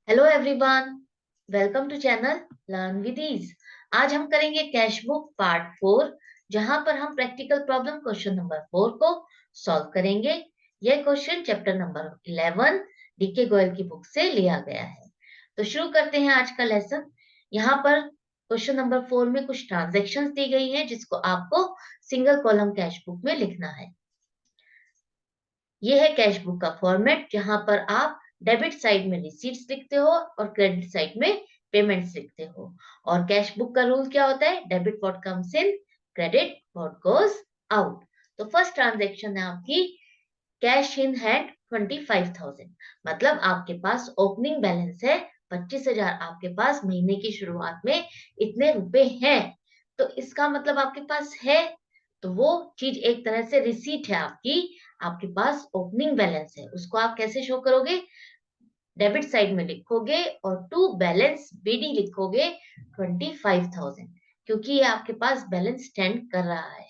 Hello everyone, welcome to channel learn with ease. आज हम करेंगे कैश बुक पार्ट 4, जहां पर हम प्रैक्टिकल प्रॉब्लम क्वेश्चन नंबर 4 को सॉल्व करेंगे। यह question chapter number 11 DK Goyal की बुक से लिया गया है। तो शुरू करते हैं आज का लेसन। यहाँ पर क्वेश्चन नंबर 4 में कुछ ट्रांजेक्शन्स दी गई है, जिसको आपको सिंगल कॉलम कैश बुक में लिखना है। ये है कैश बुक का फॉर्मेट, जहां पर आप डेबिट साइड में रिसीट्स लिखते हो और क्रेडिट साइड में पेमेंट्स लिखते हो। और कैश बुक का रूल क्या होता है? Debit what comes in, credit what goes out. तो फर्स्ट ट्रांजेक्शन है आपकी कैश इन हैंड 25,000, मतलब आपके पास ओपनिंग बैलेंस है 25,000। आपके पास महीने की शुरुआत में इतने रुपए हैं, तो इसका मतलब आपके पास है। तो वो चीज एक तरह से रिसीट है आपकी। आपके पास ओपनिंग बैलेंस है, उसको आप कैसे शो करोगे? डेबिट साइड में लिखोगे और टू बैलेंस बीडी लिखोगे 25,000, क्योंकि ये आपके पास बैलेंस स्टैंड कर रहा है।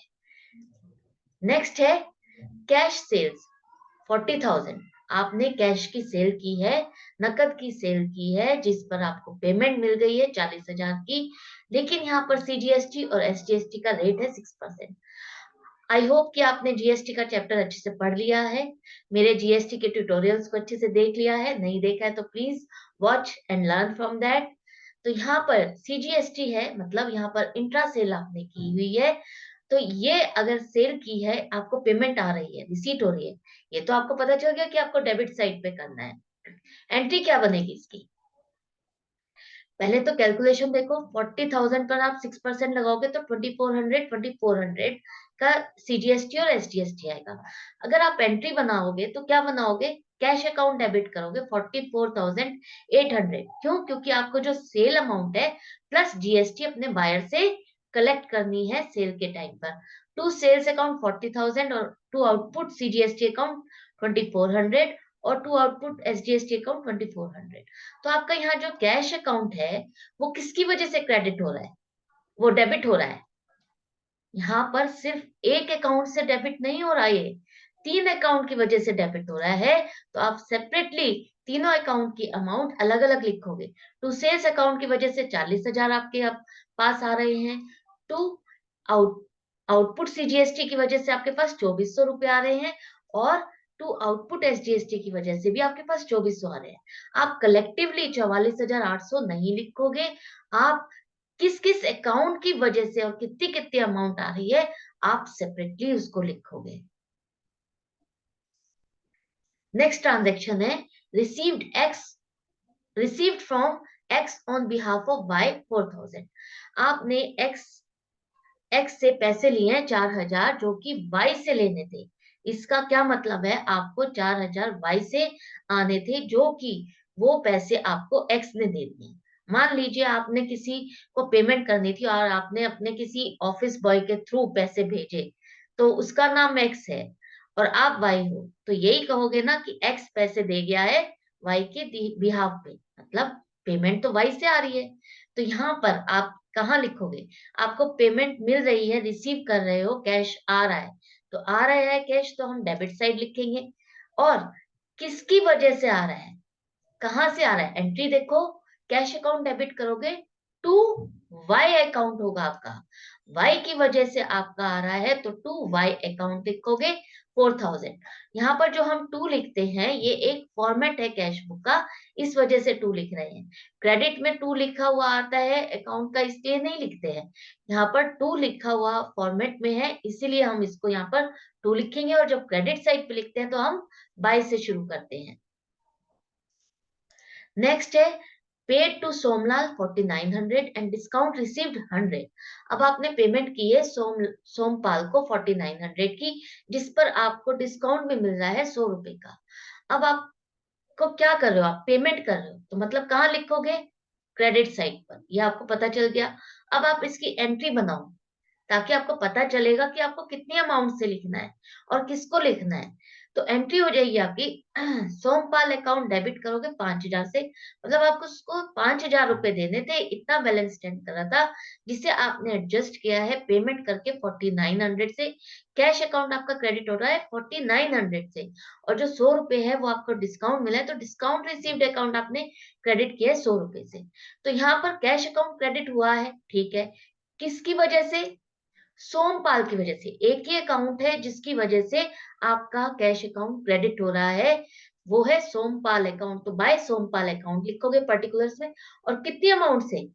नेक्स्ट है कैश सेल्स 40,000। आपने कैश की सेल की है, नकद की सेल की है, जिस पर आपको पेमेंट मिल गई है 40,000 की। लेकिन यहाँ पर सीजीएसटी और एसजीएसटी का रेट है 6%। आई होप कि आपने जीएसटी का चैप्टर अच्छे से पढ़ लिया है, मेरे जीएसटी के ट्यूटोरियल्स को अच्छे से देख लिया है। नहीं देखा है तो please watch and learn from that. तो यहाँ पर सीजीएसटी है, मतलब यहाँ पर इंट्रा सेल आपने की हुई है। तो ये अगर सेल की है, आपको पेमेंट आ रही है, रिसीट हो रही है, ये तो आपको पता चल गया कि आपको डेबिट साइड पे करना है। एंट्री क्या बनेगी इसकी? पहले तो कैलकुलेशन देखो, 40,000 पर आप 6% लगाओगे तो 2400 का सीजीएसटी और एसजीएसटी आएगा। अगर आप एंट्री बनाओगे तो क्या बनाओगे? कैश अकाउंट डेबिट करोगे 44,800। क्यों? क्योंकि आपको जो सेल अमाउंट है प्लस जीएसटी अपने बायर से कलेक्ट करनी है सेल के टाइम पर। टू सेल्स अकाउंट 40,000 और टू आउटपुट सीजीएसटी अकाउंट 2400 और टू आउटपुट एसजीएसटी अकाउंट 2400। तो आपका यहाँ जो कैश अकाउंट है, वो किसकी वजह से क्रेडिट हो रहा है? वो डेबिट हो रहा है। यहाँ पर सिर्फ एक अकाउंट से डेबिट नहीं हो रहा है, ये 3 अकाउंट की वजह से डेबिट हो रहा है। तो आप सेपरेटली तीनों अकाउंट की अमाउंट अलग अलग लिखोगे। टू सेल्स अकाउंट की वजह से 40,000 आपके पास आ रहे हैं। टू आउट आउटपुट सीजीएसटी की वजह से आपके पास 2,400 रुपए आ रहे हैं। और टू आउटपुट एसजीएसटी की वजह से भी आपके पास 2,400 आ रहे हैं। आप कलेक्टिवली 44,800 नहीं लिखोगे। आप किस किस अकाउंट की वजह से और कितनी कितनी अमाउंट आ रही है, आप सेपरेटली उसको लिखोगे। नेक्स्ट ट्रांजेक्शन है received from X on behalf of Y 4,000। आपने एक्स से पैसे लिए हैं 4,000, जो कि वाई से लेने थे। इसका क्या मतलब है? आपको 4,000 वाई से आने थे, जो कि वो पैसे आपको एक्स ने दे दिए। मान लीजिए आपने किसी को पेमेंट करनी थी और आपने अपने किसी ऑफिस बॉय के थ्रू पैसे भेजे, तो उसका नाम एक्स है और आप वाई हो, तो यही कहोगे ना कि एक्स पैसे दे गया है वाई के बिहाफ पे, मतलब पेमेंट तो वाई से आ रही है। तो यहाँ पर आप कहाँ लिखोगे? आपको पेमेंट मिल रही है, रिसीव कर रहे हो, कैश आ रहा है। तो आ रहा है कैश, तो हम डेबिट साइड लिखेंगे। और किसकी वजह से आ रहा है, कहां से आ रहा है? एंट्री देखो, कैश अकाउंट डेबिट करोगे, टू वाई अकाउंट होगा आपका। वाई की वजह से आपका आ रहा है, तो टू वाई अकाउंट लिखोगे 4,000। यहाँ पर जो हम टू लिखते हैं, ये एक फॉर्मेट है कैश बुक का, इस वजह से टू लिख रहे हैं। क्रेडिट में टू लिखा हुआ आता है अकाउंट का, इसलिए नहीं लिखते हैं। यहाँ पर टू लिखा हुआ फॉर्मेट में है, इसीलिए हम इसको यहाँ पर टू लिखेंगे। और जब क्रेडिट साइड पे लिखते हैं तो हम बाय से शुरू करते हैं। नेक्स्ट है paid to Somlal 4,900 and discount received 100। अब आपने पेमेंट की है सोमपाल को 4,900 की, जिस पर आपको डिस्काउंट भी मिल रहा है 100 रुपए का। अब आपको क्या कर रहे हो? आप पेमेंट कर रहे हो, तो मतलब कहाँ लिखोगे? क्रेडिट साइड पर। ये आपको पता चल गया। अब आप इसकी एंट्री बनाओ, ताकि आपको पता चलेगा कि आपको कितनी अमाउंट से लिखना है और किसको लिखना है। तो एंट्री हो जाएगी आपकी सोमपाल अकाउंट डेबिट करोगे 5,000 से, मतलब आपको उसको 5,000 रुपए देने थे, इतना बैलेंस स्टैंड कर रहा था, जिसे आपने एडजस्ट किया है पेमेंट करके 4900 से। कैश अकाउंट आपका क्रेडिट हो रहा है 4900 से, और जो 100 रुपए है वो आपको डिस्काउंट मिला है, तो डिस्काउंट रिसीव्ड अकाउंट आपने क्रेडिट किया है 100 रुपए से। तो यहाँ पर कैश अकाउंट क्रेडिट हुआ है, ठीक है, किसकी वजह से? सोमपाल की वजह से। एक ही अकाउंट है जिसकी वजह से आपका कैश अकाउंट क्रेडिट हो रहा है, वो है सोमपाल अकाउंट। तो बाय सोमपाल अकाउंट लिखोगे पर्टिकुलर्स में, और कितनी अमाउंट से?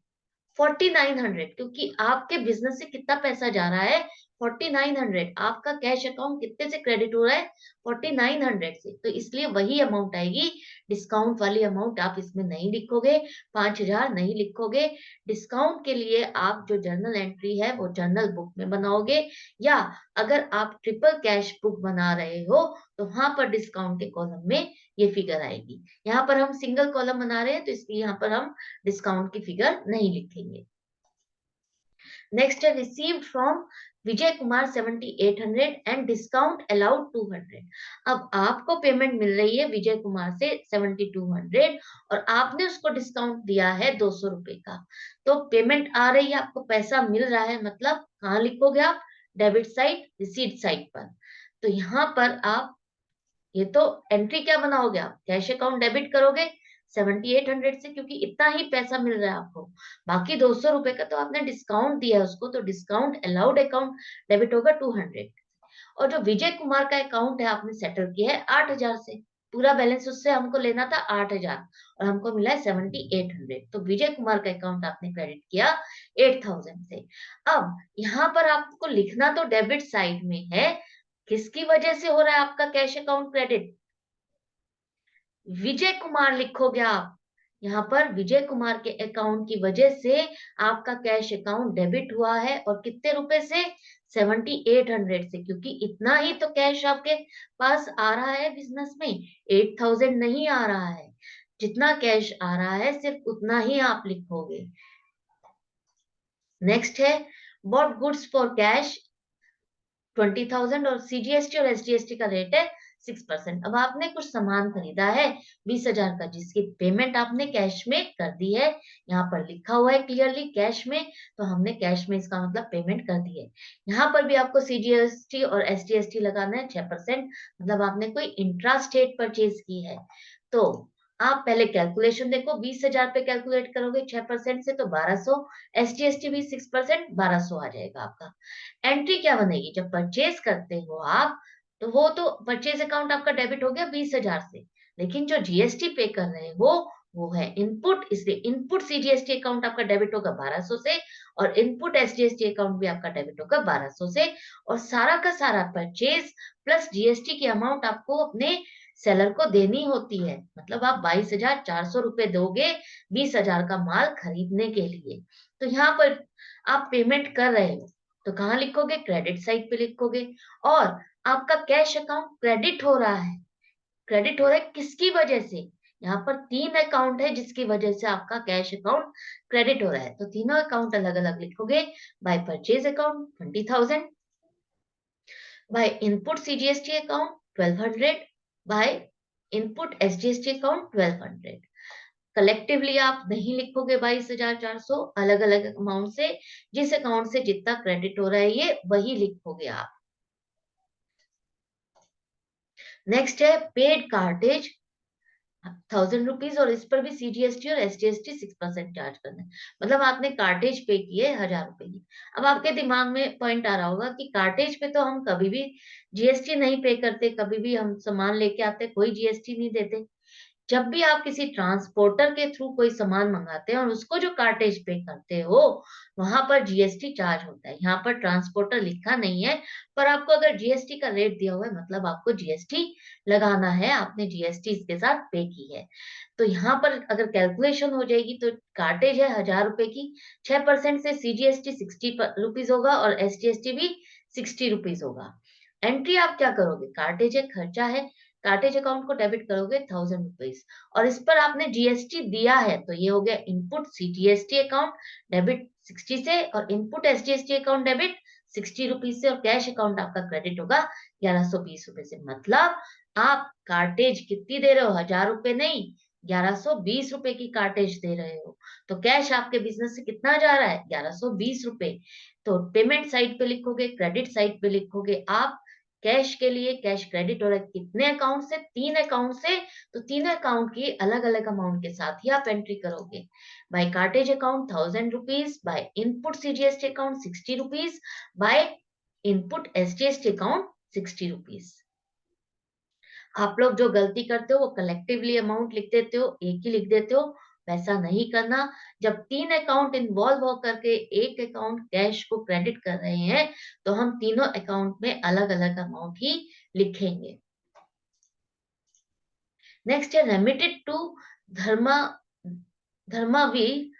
4900, क्योंकि आपके बिजनेस से कितना पैसा जा रहा है? 4900। आपका कैश अकाउंट कितने से क्रेडिट हो रहा है? 4900 से, तो इसलिए वही अमाउंट आएगी। डिस्काउंट वाली अमाउंट आप इसमें नहीं लिखोगे, 5000 नहीं लिखोगे। डिस्काउंट के लिए आप जो जर्नल एंट्री है वो जर्नल बुक में बनाओगे, या अगर आप ट्रिपल कैश बुक बना रहे हो तो वहां पर डिस्काउंट के कॉलम में ये फिगर आएगी। यहाँ पर हम सिंगल कॉलम बना रहे हैं, तो इसलिए यहाँ पर हम डिस्काउंट की फिगर नहीं लिखेंगे। नेक्स्ट है received from Vijay Kumar 7800 and discount allowed 200। अब आपको पेमेंट मिल रही है विजय कुमार से 7200, और आपने उसको डिस्काउंट दिया है 200 रुपए का। तो पेमेंट आ रही है, आपको पैसा मिल रहा है, मतलब कहाँ लिखोगे आप? डेबिट साइड, रिसीट साइड पर। तो यहाँ पर आप ये तो एंट्री क्या बनाओगे? आप कैश अकाउंट डेबिट करोगे 7800 से, क्योंकि इतना ही पैसा मिल रहा है आपको। बाकी 200 रुपए का तो आपने डिस्काउंट दिया है उसको, तो डिस्काउंट अलाउड अकाउंट डेबिट होगा 200। और जो विजय कुमार का अकाउंट है आपने सेटल किया है 8000 से, पूरा बैलेंस उससे हमको लेना था 8000, और हमको मिला है 7800, तो विजय कुमार का अकाउंट आपने क्रेडिट किया 8000 से। अब यहाँ पर आपको लिखना तो डेबिट साइड में है, किसकी वजह से हो रहा है आपका cash account credit? Vijay Kumar लिखोगे आप। यहाँ पर विजय कुमार के अकाउंट की वजह से आपका कैश अकाउंट डेबिट हुआ है, और कितने रुपए से? 7800 से, क्योंकि इतना ही तो कैश आपके पास आ रहा है बिजनेस में, 8000 नहीं आ रहा है। जितना कैश आ रहा है सिर्फ उतना ही आप लिखोगे। नेक्स्ट है बॉट गुड्स फॉर कैश 20,000, और सीजीएसटी और एसजीएसटी का रेट है 6%। अब आपने कुछ सामान खरीदा है 20,000 का, जिसकी पेमेंट आपने कैश में कर दी है, यहाँ पर लिखा हुआ है क्लियरली कैश में, तो हमने कैश में इसका मतलब पेमेंट कर दी है। यहाँ पर भी आपको सीजीएसटी और एसजीएसटी लगाना है 6%, मतलब आपने कोई इंट्रा स्टेट परचेज की है। तो आप पहले कैलकुलेशन देखो, 20,000 पे कैलकुलेट करोगे 6% से तो 1200, एसजीएसटी भी 6%, 1200 आ जाएगा आपका। एंट्री क्या बनेगी? जब परचेज करते हो आप, तो वो तो परचेज अकाउंट आपका डेबिट हो गया 20,000 से, लेकिन जो जीएसटी पे कर रहे हो वो है इनपुट, इसलिए इनपुट सीजीएसटी अकाउंट आपका डेबिट होगा 1200 से, और इनपुट एसजीएसटी अकाउंट भी आपका डेबिट होगा 1200 से, और सारा का सारा परचेज प्लस जीएसटी की अमाउंट आपको अपने सेलर को देनी होती है, मतलब आप 22,400 रुपए दोगे 20,000 का माल खरीदने के लिए। तो यहाँ पर आप पेमेंट कर रहे हो, तो कहाँ लिखोगे? क्रेडिट साइड पे लिखोगे। और आपका कैश अकाउंट क्रेडिट हो रहा है, क्रेडिट हो रहा है किसकी वजह से? यहाँ पर 3 अकाउंट है जिसकी वजह से आपका कैश अकाउंट क्रेडिट हो रहा है, तो तीनों अकाउंट अलग अलग लिखोगे। By purchase account 20,000, bye input CGST account 1200, bye input SGST account 1200। Collectively आप नहीं लिखोगे 22,400, अलग अलग अमाउंट से, जिस अकाउंट से जितना क्रेडिट हो रहा है ये वही लिखोगे आप। नेक्स्ट है पेड कार्टेज 1,000 रुपीज, और इस पर भी सीजीएसटी और एसजीएसटी 6% चार्ज करना है, मतलब आपने कार्टेज पे किए 1,000 रुपए की। अब आपके दिमाग में पॉइंट आ रहा होगा कि कार्टेज पे तो हम कभी भी जीएसटी नहीं पे करते, कभी भी हम सामान लेके आते कोई जीएसटी नहीं देते। जब भी आप किसी ट्रांसपोर्टर के थ्रू कोई सामान मंगाते हैं और उसको जो कार्टेज पे करते हो, वहां पर जीएसटी चार्ज होता है। यहाँ पर ट्रांसपोर्टर लिखा नहीं है, पर आपको अगर जीएसटी का रेट दिया हुआ है, मतलब आपको जीएसटी लगाना है, आपने जीएसटी इसके साथ पे की है। तो यहाँ पर अगर कैलकुलेशन हो जाएगी तो कार्टेज है 1,000 रुपए की, 6% से सीजीएसटी 60 रुपीज होगा, और एसजीएसटी भी 60 रुपीज होगा। एंट्री आप क्या करोगे? कार्टेज है, खर्चा है, कार्टेज अकाउंट को डेबिट करोगे 1,000 रुपीज, और इस पर आपने जीएसटी दिया है, तो ये हो गया इनपुट सीजीएसटी अकाउंट डेबिट 60 से, और input SGST account debit 60 rupees से, और कैश अकाउंट आपका क्रेडिट होगा 1120 रुपए से, मतलब आप कार्टेज कितनी दे रहे हो, 1000 रुपए नहीं, 1120 रुपए की कार्टेज दे रहे हो। तो कैश आपके बिजनेस से कितना जा रहा है, 1120 रुपए। तो पेमेंट साइड पे लिखोगे, क्रेडिट साइड पे लिखोगे आप कैश के लिए, कैश क्रेडिट हो रहा है कितने अकाउंट से, 3 अकाउंट से। तो तीनों अकाउंट की अलग अलग अमाउंट के साथ ही आप एंट्री करोगे। By cartage account 1000 rupees, by input CGST account 60 rupees, by input SGST account 60 rupees. आप लोग जो गलती करते हो वो कलेक्टिवली अमाउंट लिख देते हो, एक ही लिख देते हो। वैसा नहीं करना। जब 3 अकाउंट इन्वॉल्व होकर के एक अकाउंट कैश को क्रेडिट कर रहे हैं, तो हम तीनों अकाउंट में अलग अलग अमाउंट ही लिखेंगे। नेक्स्ट है रेमिटेड टू धर्मा धर्मावीर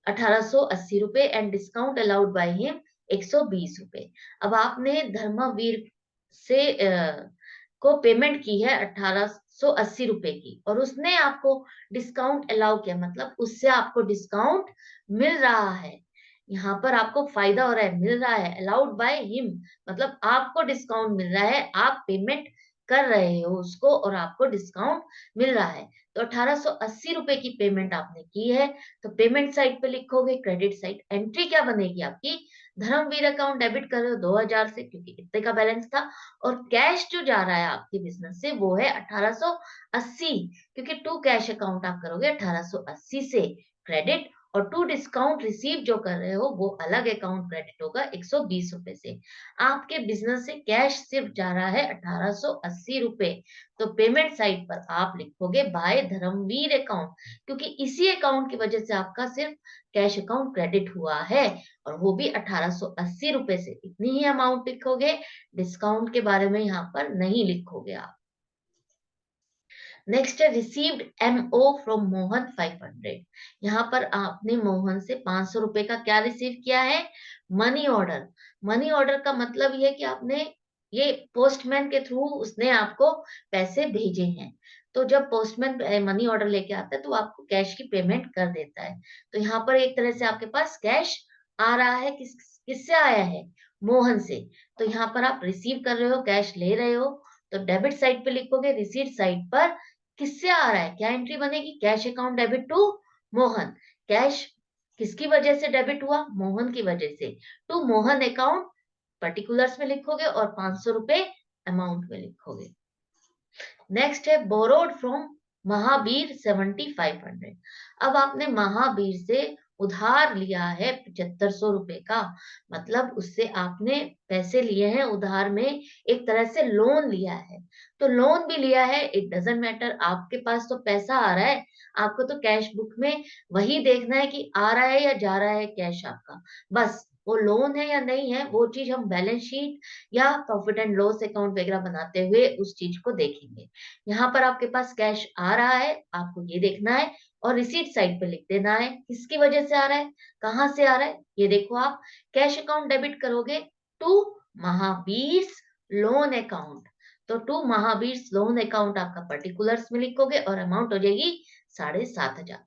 1880 रुपए and discount allowed by him 120 रुपए। अब आपने धर्मावीर से को पेमेंट की है 1880 रुपए की, और उसने आपको डिस्काउंट अलाउ किया, मतलब उससे आपको डिस्काउंट मिल रहा है। यहाँ पर आपको फायदा हो रहा है, मिल रहा है। अलाउड बाय हिम मतलब आपको डिस्काउंट मिल रहा है, आप पेमेंट कर रहे हो उसको और आपको डिस्काउंट मिल रहा है। तो 1880 रुपए की पेमेंट आपने की है, तो पेमेंट साइड पे लिखोगे, क्रेडिट साइड एंट्री क्या बनेगी आपकी, धर्मवीर अकाउंट डेबिट कर रहे हो 2000 से क्योंकि इतने का बैलेंस था, और कैश जो जा रहा है आपके बिजनेस से वो है 1880, क्योंकि टू कैश अकाउंट आप करोगे 1880 से क्रेडिट, और टू डिस्काउंट रिसीव जो कर रहे हो वो अलग अकाउंट क्रेडिट होगा 120 रुपए से। आपके बिजनेस से कैश सिर्फ जा रहा है 1880 रुपए। तो पेमेंट साइड पर आप लिखोगे बाय धर्मवीर अकाउंट, क्योंकि इसी अकाउंट की वजह से आपका सिर्फ कैश अकाउंट क्रेडिट हुआ है, और वो भी 1880 रुपए से। इतनी ही अमाउंट लिखोगे, डिस्काउंट के बारे में यहाँ पर नहीं लिखोगे आप। नेक्स्ट है रिसीव्ड एमओ फ्रॉम मोहन 500। यहाँ पर आपने मोहन से 500 रुपए का क्या रिसीव किया है, मनी ऑर्डर। मनी ऑर्डर का मतलब ये है कि आपने ये पोस्टमैन के थ्रू उसने आपको पैसे भेजे हैं। तो जब पोस्टमैन मनी ऑर्डर लेके आता है तो आपको कैश की पेमेंट कर देता है। तो यहाँ पर एक तरह से आपके पास कैश आ रहा है, किससे आया है, मोहन से। तो यहाँ पर आप रिसीव कर रहे हो, कैश ले रहे हो। तो डेबिट साइड पे लिखोगे, रिसीट साइड पर किससे आ रहा है, क्या एंट्री बनेगी, cash account debit to Mohan. Cash किसकी वजह से डेबिट हुआ, मोहन की वजह से, टू मोहन अकाउंट पर्टिकुलर्स में लिखोगे और 500 रुपए अमाउंट में लिखोगे। नेक्स्ट है बोरोड फ्रॉम महावीर 7500। अब आपने महावीर से उधार लिया है 7500 रुपए का, मतलब उससे आपने पैसे लिए हैं उधार में, एक तरह से लोन लिया है। तो लोन भी लिया है, इट डजेंट मैटर, आपके पास तो पैसा आ रहा है। आपको तो कैश बुक में वही देखना है कि आ रहा है या जा रहा है कैश आपका, बस। वो लोन है या नहीं है वो चीज हम बैलेंस शीट या प्रॉफिट एंड लॉस अकाउंट वगैरह बनाते हुए उस चीज को देखेंगे। यहाँ पर आपके पास कैश आ रहा है, आपको ये देखना है, और रिसीट साइड पे लिख देना है किसकी वजह से आ रहा है, कहां से आ रहा है। ये देखो, आप कैश अकाउंट डेबिट करोगे टू महावीर लोन अकाउंट। तो टू महावीर लोन अकाउंट आपका पर्टिकुलर्स में लिखोगे और अमाउंट हो जाएगी 7500।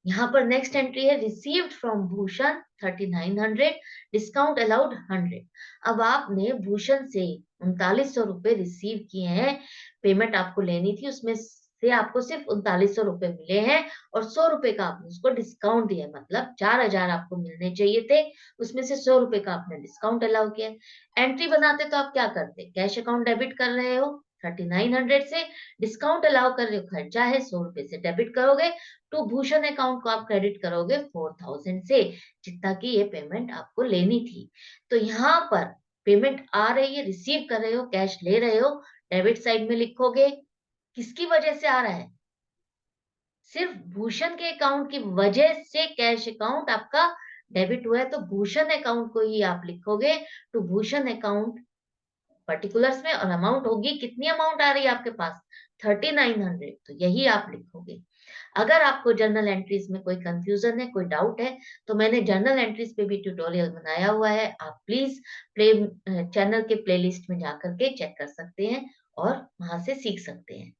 यहाँ पर नेक्स्ट एंट्री है received from Bhushan 3900, discount allowed 100। अब आपने भूषण से 3900 रुपए रिसीव किए हैं, पेमेंट आपको लेनी थी, उसमें से आपको सिर्फ 3900 रुपए मिले हैं, और 100 रुपए का आपने उसको डिस्काउंट दिया, मतलब 4000 आपको मिलने चाहिए थे, उसमें से 100 रुपए का आपने डिस्काउंट अलाउ किया। एंट्री बनाते तो आप क्या करते, कैश अकाउंट डेबिट कर रहे हो 3900 से, डिस्काउंट अलाउ कर रहे हो, खर्चा है 100 रुपए से डेबिट करोगे, तो भूषण अकाउंट को आप क्रेडिट करोगे 4000 से, जितना की ये पेमेंट आपको लेनी थी। तो यहाँ पर पेमेंट आ रही है, रिसीव कर रहे हो, कैश ले रहे हो, डेबिट साइड में लिखोगे किसकी वजह से आ रहा है, सिर्फ भूषण के अकाउंट की वजह से कैश अकाउंट आपका डेबिट हुआ है, तो भूषण अकाउंट को ही आप लिखोगे, तो भूषण अकाउंट पर्टिकुलर्स में, और अमाउंट होगी, कितनी अमाउंट आ रही है आपके पास 3900, तो यही आप लिखोगे। अगर आपको जर्नल एंट्रीज में कोई कंफ्यूजन है, कोई डाउट है, तो मैंने जर्नल एंट्रीज पे भी ट्यूटोरियल बनाया हुआ है, आप प्लीज प्ले चैनल के प्लेलिस्ट में जाकर के चेक कर सकते हैं और वहां से सीख सकते हैं।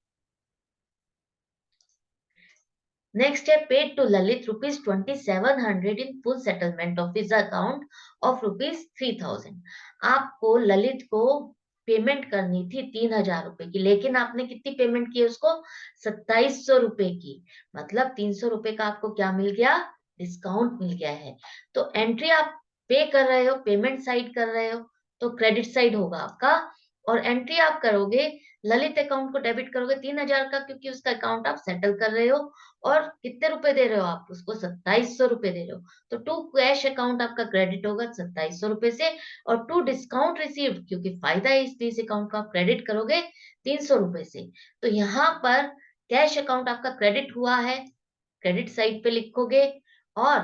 नेक्स्ट है paid to Lalit ₹2700 in full settlement of his account of ₹3000। आपको ललित को पेमेंट करनी थी ₹3000 की, लेकिन आपने कितनी पेमेंट की उसको? ₹2700 की। मतलब ₹300 का आपको क्या मिल गया? डिस्काउंट मिल गया है। तो एंट्री आप पे कर रहे हो, पेमेंट साइड कर रहे हो, तो क्रेडिट साइड होगा आपका। और एंट्री आप करोगे, ललित अकाउंट को डेबिट करोगे 3000 का, क्योंकि उसका अकाउंट आप सेटल कर रहे हो। और कितने रुपए दे रहे हो आप उसको? ₹2700 दे रहे हो। तो टू कैश अकाउंट आपका क्रेडिट होगा ₹2700 से, और टू डिस्काउंट रिसीव्ड, क्योंकि फायदा है इस अकाउंट का, आप क्रेडिट करोगे ₹300 से। तो यहाँ पर कैश अकाउंट आपका क्रेडिट हुआ है, क्रेडिट साइड पे लिखोगे। और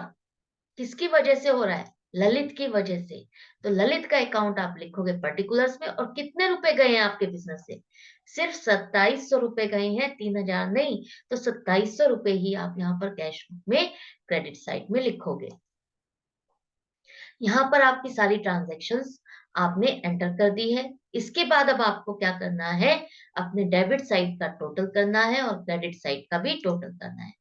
किसकी वजह से हो रहा है? ललित की वजह से। तो ललित का अकाउंट आप लिखोगे पर्टिकुलर्स में, और कितने रुपए गए हैं आपके बिजनेस से? सिर्फ ₹2700 गए हैं, 3000 नहीं। तो ₹2700 ही आप यहाँ पर कैश बुक में क्रेडिट साइड में लिखोगे। यहाँ पर आपकी सारी ट्रांजैक्शंस आपने एंटर कर दी है। इसके बाद अब आपको क्या करना है? अपने डेबिट साइड का टोटल करना है और क्रेडिट साइड का भी टोटल करना है।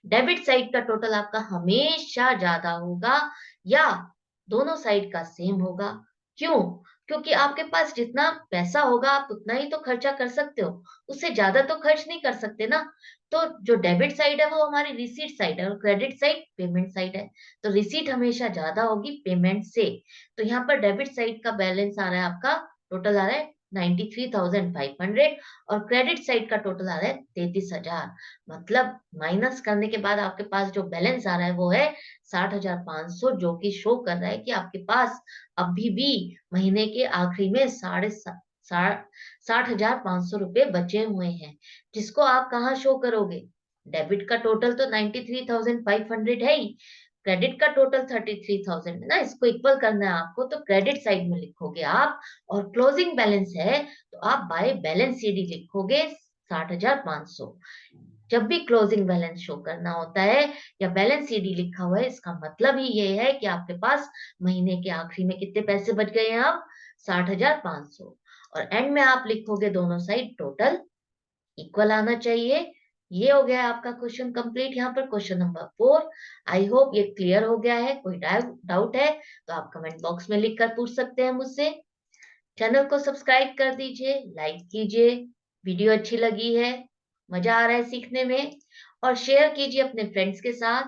डेबिट साइड का टोटल आपका हमेशा ज्यादा होगा, या दोनों साइड का सेम होगा। क्यों? क्योंकि आपके पास जितना पैसा होगा आप उतना ही तो खर्चा कर सकते हो, उससे ज्यादा तो खर्च नहीं कर सकते ना। तो जो डेबिट साइड है वो हमारी रिसीट साइड है, और क्रेडिट साइड पेमेंट साइड है। तो रिसीट हमेशा ज्यादा होगी पेमेंट से। तो यहाँ पर डेबिट साइड का बैलेंस आ रहा है आपका, टोटल आ रहा है 93,500, और क्रेडिट साइड का टोटल आ रहा है 33,000। मतलब माइनस करने के बाद आपके पास जो बैलेंस आ रहा है वो है 60,500, जो कि शो कर रहा है कि आपके पास अभी भी महीने के आखिरी में 60,500 रुपए बचे हुए हैं, जिसको आप कहाँ शो करोगे? डेबिट का टोटल तो 93,500 है ही, क्रेडिट का टोटल 33,000 है ना, इसको इक्वल करना है आपको, तो क्रेडिट साइड में लिखोगे आप। और क्लोजिंग बैलेंस है तो आप बाय बैलेंस सीडी लिखोगे 60,500। जब भी क्लोजिंग बैलेंस शो करना होता है या बैलेंस सीडी लिखा हुआ है, इसका मतलब ही ये है कि आपके पास महीने के आखिरी में कितने पैसे बच गए हैं? अब 60,500। और एंड में आप लिखोगे दोनों साइड टोटल इक्वल आना चाहिए। ये हो गया आपका क्वेश्चन कंप्लीट। यहाँ पर क्वेश्चन नंबर 4। आई होप ये क्लियर हो गया है। कोई डाउट है तो आप कमेंट बॉक्स में लिख कर पूछ सकते हैं मुझसे। चैनल को सब्सक्राइब कर दीजिए, लाइक कीजिए, वीडियो अच्छी लगी है, मजा आ रहा है सीखने में, और शेयर कीजिए अपने फ्रेंड्स के साथ।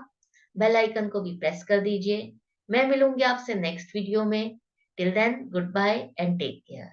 बेल आइकन को भी प्रेस कर दीजिए। मैं मिलूंगी आपसे नेक्स्ट वीडियो में। Till then goodbye and take care.